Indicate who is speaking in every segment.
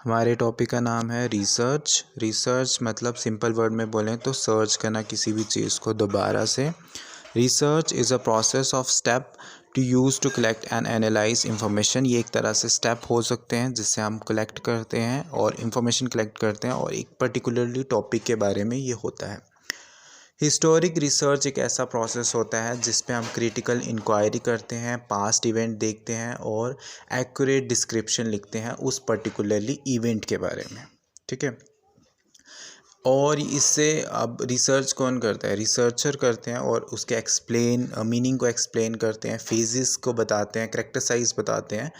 Speaker 1: हमारे टॉपिक का नाम है रिसर्च। रिसर्च मतलब सिंपल वर्ड में बोलें तो सर्च करना किसी भी चीज़ को दोबारा से। Research is a process of step to use to collect and analyse information. ये एक तरह से स्टेप हो सकते हैं जिससे हम कलेक्ट करते हैं और इंफॉर्मेशन कलेक्ट करते हैं और एक पर्टिकुलरली टॉपिक के बारे में ये होता है। हिस्टोरिक रिसर्च एक ऐसा प्रोसेस होता है जिस पे हम क्रिटिकल इंक्वायरी करते हैं, पास्ट इवेंट देखते हैं और एक्यूरेट डिस्क्रिप्शन लिखते हैं उस पर्टिकुलरली इवेंट के बारे में। ठीक है। और इससे अब रिसर्च कौन करता है? रिसर्चर करते हैं और उसके मीनिंग को एक्सप्लेन करते हैं, फेजेस को बताते हैं, कैरेक्टराइज बताते हैं।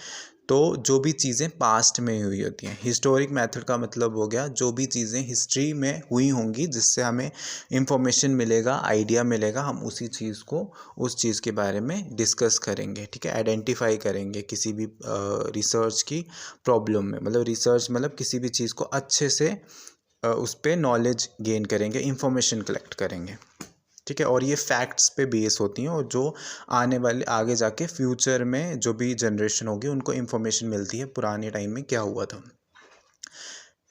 Speaker 1: तो जो भी चीज़ें पास्ट में हुई होती हैं, हिस्टोरिक मेथड का मतलब हो गया जो भी चीज़ें हिस्ट्री में हुई होंगी जिससे हमें इंफॉर्मेशन मिलेगा, आइडिया मिलेगा, हम उसी चीज़ को उस चीज़ के बारे में डिस्कस करेंगे। ठीक है, आइडेंटिफाई करेंगे किसी भी रिसर्च की प्रॉब्लम में। मतलब रिसर्च मतलब किसी भी चीज़ को अच्छे से उस पर नॉलेज गेन करेंगे, इंफॉर्मेशन कलेक्ट करेंगे। ठीक है, और ये फैक्ट्स पे बेस होती हैं और जो आगे जाके फ्यूचर में जो भी जनरेशन होगी उनको इंफॉर्मेशन मिलती है पुराने टाइम में क्या हुआ था।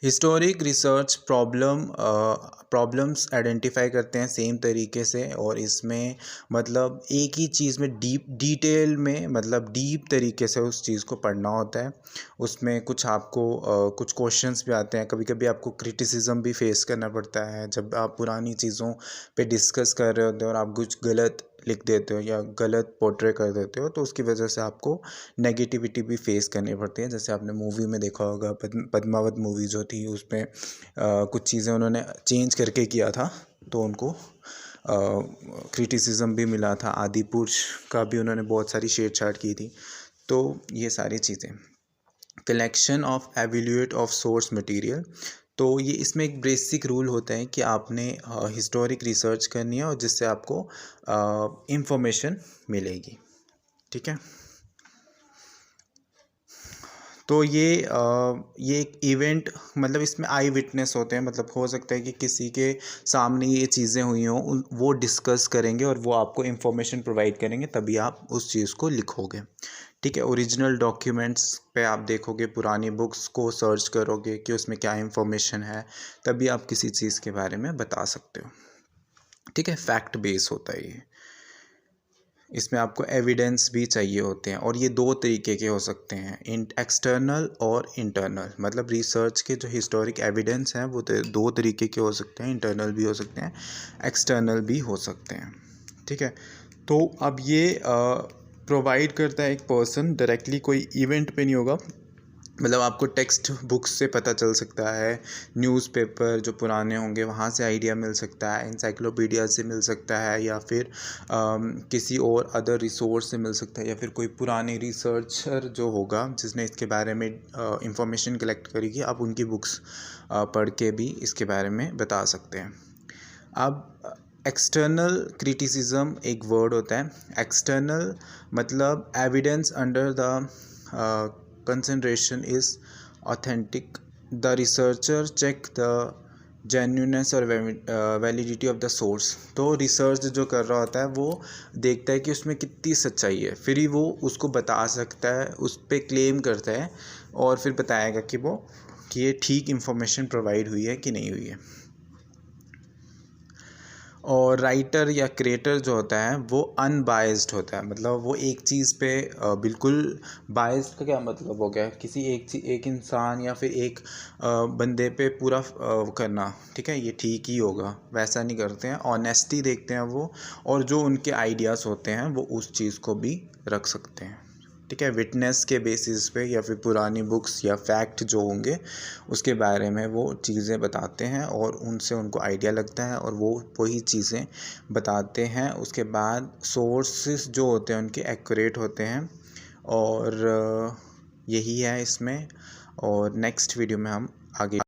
Speaker 1: हिस्टोरिक रिसर्च प्रॉब्लम्स आइडेंटिफाई करते हैं सेम तरीके से, और इसमें मतलब एक ही चीज़ में डिटेल में मतलब डीप तरीके से उस चीज़ को पढ़ना होता है। उसमें कुछ आपको कुछ क्वेश्चंस भी आते हैं, कभी कभी आपको क्रिटिसिज्म भी फेस करना पड़ता है जब आप पुरानी चीज़ों पे डिस्कस कर रहे होते हो और आप कुछ गलत लिख देते हो या गलत पोर्ट्रे कर देते हो तो उसकी वजह से आपको नेगेटिविटी भी फेस करनी पड़ती है। जैसे आपने मूवी में देखा होगा, पद्मावत मूवी जो थी उसमें कुछ चीज़ें उन्होंने चेंज करके किया था तो उनको क्रिटिसिज्म भी मिला था। आदि पुरुष का भी उन्होंने बहुत सारी छेड़छाड़ की थी। तो ये सारी चीज़ें। Collection of evaluate of source material, तो ये इसमें एक बेसिक रूल होता है कि आपने हिस्टोरिक रिसर्च करनी है और जिससे आपको इंफॉर्मेशन मिलेगी। ठीक है, तो ये एक इवेंट मतलब इसमें आई विटनेस होते हैं। मतलब हो सकता है कि किसी के सामने ये चीज़ें हुई हों, वो डिस्कस करेंगे और वो आपको इन्फॉर्मेशन प्रोवाइड करेंगे, तभी आप उस चीज़ को लिखोगे। ठीक है, ओरिजिनल डॉक्यूमेंट्स पे आप देखोगे, पुरानी बुक्स को सर्च करोगे कि उसमें क्या इन्फॉर्मेशन है, तभी आप किसी चीज़ के बारे में बता सकते हो। ठीक है, फैक्ट बेस होता है ये। इसमें आपको एविडेंस भी चाहिए होते हैं और ये दो तरीके के हो सकते हैं, एक्सटर्नल और इंटरनल। मतलब रिसर्च के जो हिस्टोरिक एविडेंस हैं वो दो तरीके के हो सकते हैं, इंटरनल भी हो सकते हैं, एक्सटर्नल भी हो सकते हैं। ठीक है, तो अब ये प्रोवाइड करता है एक पर्सन, डायरेक्टली कोई इवेंट पे नहीं होगा। मतलब आपको टेक्स्ट बुक्स से पता चल सकता है, न्यूज़पेपर जो पुराने होंगे वहाँ से आइडिया मिल सकता है, इंसाइक्लोपीडिया से मिल सकता है, या फिर किसी और अदर रिसोर्स से मिल सकता है, या फिर कोई पुराने रिसर्चर जो होगा जिसने इसके बारे में इंफॉर्मेशन कलेक्ट करेगी, आप उनकी बुक्स पढ़ के भी इसके बारे में बता सकते हैं। अब एक्सटर्नल क्रिटिसिज्म एक वर्ड होता है। एक्सटर्नल मतलब evidence under the concentration is authentic. The researcher check the genuineness और वैलिडिटी ऑफ द सोर्स। तो रिसर्च जो कर रहा होता है वो देखता है कि उसमें कितनी सच्चाई है, फिर ही वो उसको बता सकता है, उस पर क्लेम करता है और फिर बताएगा कि ये ठीक इंफॉर्मेशन प्रोवाइड हुई है कि नहीं हुई है। और राइटर या क्रिएटर जो होता है वो अनबायस्ड होता है। मतलब वो एक चीज़ पे बिल्कुल, बायस्ड का क्या मतलब हो गया, किसी एक इंसान या फिर एक बंदे पे पूरा करना, ठीक है, ये ठीक ही होगा, वैसा नहीं करते हैं। ऑनेस्टी देखते हैं वो, और जो उनके आइडियाज़ होते हैं वो उस चीज़ को भी रख सकते हैं। ठीक है, विटनेस के बेसिस पे या फिर पुरानी बुक्स या फैक्ट जो होंगे उसके बारे में वो चीज़ें बताते हैं और उनसे उनको आइडिया लगता है और वो वही चीज़ें बताते हैं। उसके बाद सोर्सेस जो होते हैं उनके एक्यूरेट होते हैं, और यही है इसमें। और नेक्स्ट वीडियो में हम आगे